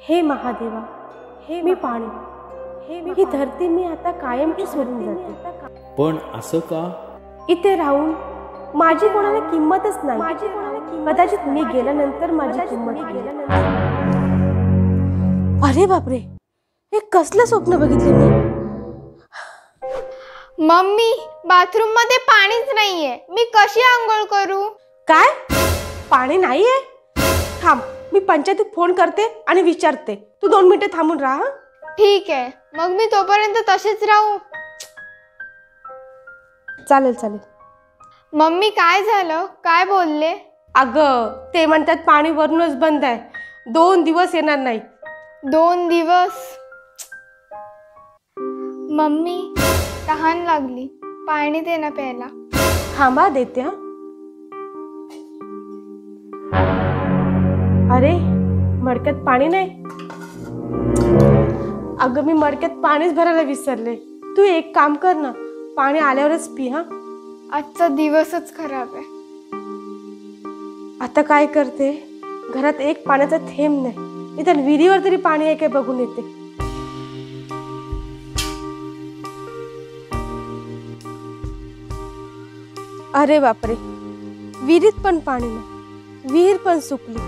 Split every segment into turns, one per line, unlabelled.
हे महादेवा, हे मी पाणी, ही धरती मी आता कायमची सोडून जाते.
पण असं का?
इथे राहून माझी कोणाला किंमतच नाही. कदाचित मी गेल्यानंतर माझी किंमत होईल. अरे बापरे, हे कसलं स्वप्न बघितले मी.
मम्मी, बाथरूम मध्ये पाणीच नाहीये, मी कशी आंघोळ करू?
काय, पाणी नाहीये? थांब, मी पंचायतीत फोन करते आणि विचारते. तू 2 मिनिटे थांबून राहा.
ठीक आहे, मग मी तोपर्यंत तसेच राहू?
चालेल चालेल.
मम्मी, काय झालं? काय बोलले?
अगं, ते म्हणतात पाणी वरूनच बंद आहे, 2 दिवस येणार नाही.
2 दिवस? मम्मी, तहान लागली, पाणी दे ना प्यायला.
थांबा, देते. हा, अरे मडक्यात पाणी नाही. अगं, मी मडक्यात पाणीच भरायला विसरले. तू एक काम कर ना, पाणी आल्यावरच पी. हा,
आजचा दिवसच खराब आहे.
आता काय करते, घरात एक पाण्याचा थेंब नाही. इथं विहिरीवर तरी पाणी आहे काय बघून येते. अरे बापरे, विहिरीत पण पाणी नाही, विहीर पण सुकली.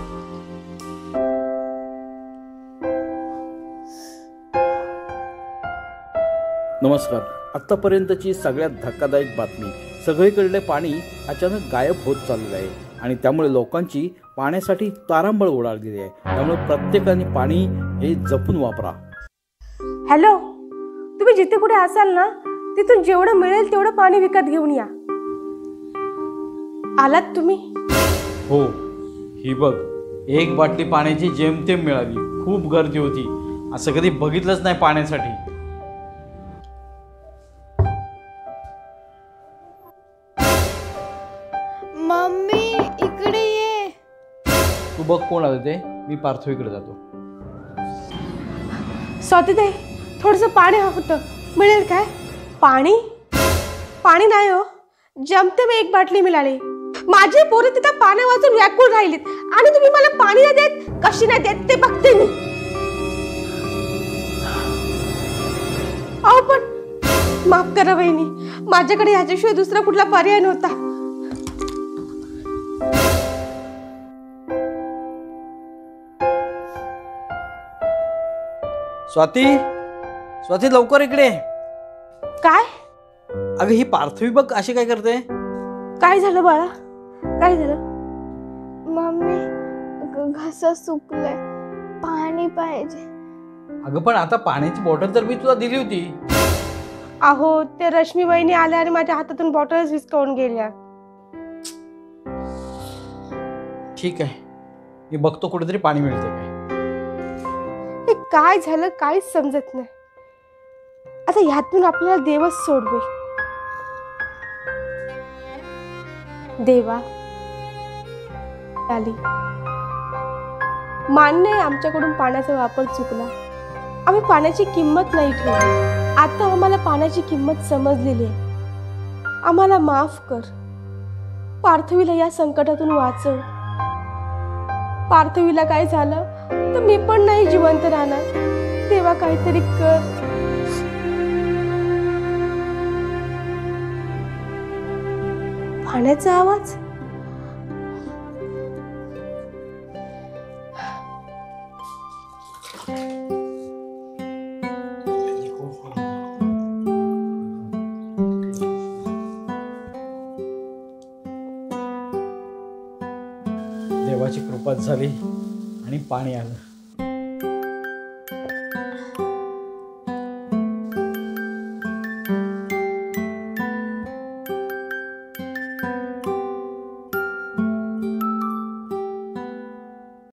नमस्कार. आत्तापर्यंतची सगळ्यात धक्कादायक बातमी. सगळीकडले पाणी अचानक गायब होत चाललेलं आहे आणि त्यामुळे लोकांची पाण्यासाठी तारांबळ उडालेली आहे. त्यामुळे प्रत्येकाने पाणी हे जपून वापरा.
हॅलो, तुम्ही जिथे कुठे असाल ना, तिथून जेवढं मिळेल तेवढं पाणी विकत घेऊन या. आलात तुम्ही?
हो, ही बघ, 1 बाटली पाण्याची जेमतेम मिळाली. खूप गर्दी होती, असं कधी बघितलंच नाही पाण्यासाठी.
मम्मी, इकडे ये.
तू बघ कोण आलं ते. मी पार्थवीकडे जातो.
स्वातीताई, थोडंसं पाणी हवं होतं, मिळेल काय? पाणी? पाणी नाही हो, जमते मी 1 बाटली मिळाली. माझे पोरे तिथं पाण्या वाचून व्याकुळ राहिलीत आणि तुम्ही मला पाणी नाही देत. कशी नाही देत ते बघते मी. अहो पण माफ करा वहिनी, माझ्याकडे ह्याच्याशिवाय दुसरा कुठला पर्याय नव्हता.
स्वाती, स्वाती लवकर इकडे.
काय?
अगं, ही पार्थवी बघ अशी काय करते.
काय झालं बाळा, काय झालं?
मम्मी, घसा सुकलाय, पाणी पाहिजे.
अगं, पण आता पाण्याची बॉटल तर मी तुला दिली होती.
अहो, ते रश्मी वहिनी आल्या आणि माझ्या हातातून बॉटल्स विस्कळून गेल्या.
ठीक आहे, मी बघतो कुठेतरी पाणी मिळते काय.
हे काय झालं काहीच समजत नाही. आता ह्यातून आपल्याला देवच सोडवे. देवा आली. मान्य आहे, आमच्याकडून पाण्याचा वापर चुकला, आम्ही पाण्याची किंमत नाही ठेवली. आता आम्हाला पाण्याची किंमत समजलेली आहे. आम्हाला माफ कर. पार्थवीला या संकटातून वाचव. पार्थवीला काय झालं तर मी पण नाही जिवंत राहणार. तेव्हा काहीतरी कर. पाण्याचा आवाज.
देवाची कृपा झाली आणि पाणी आलं.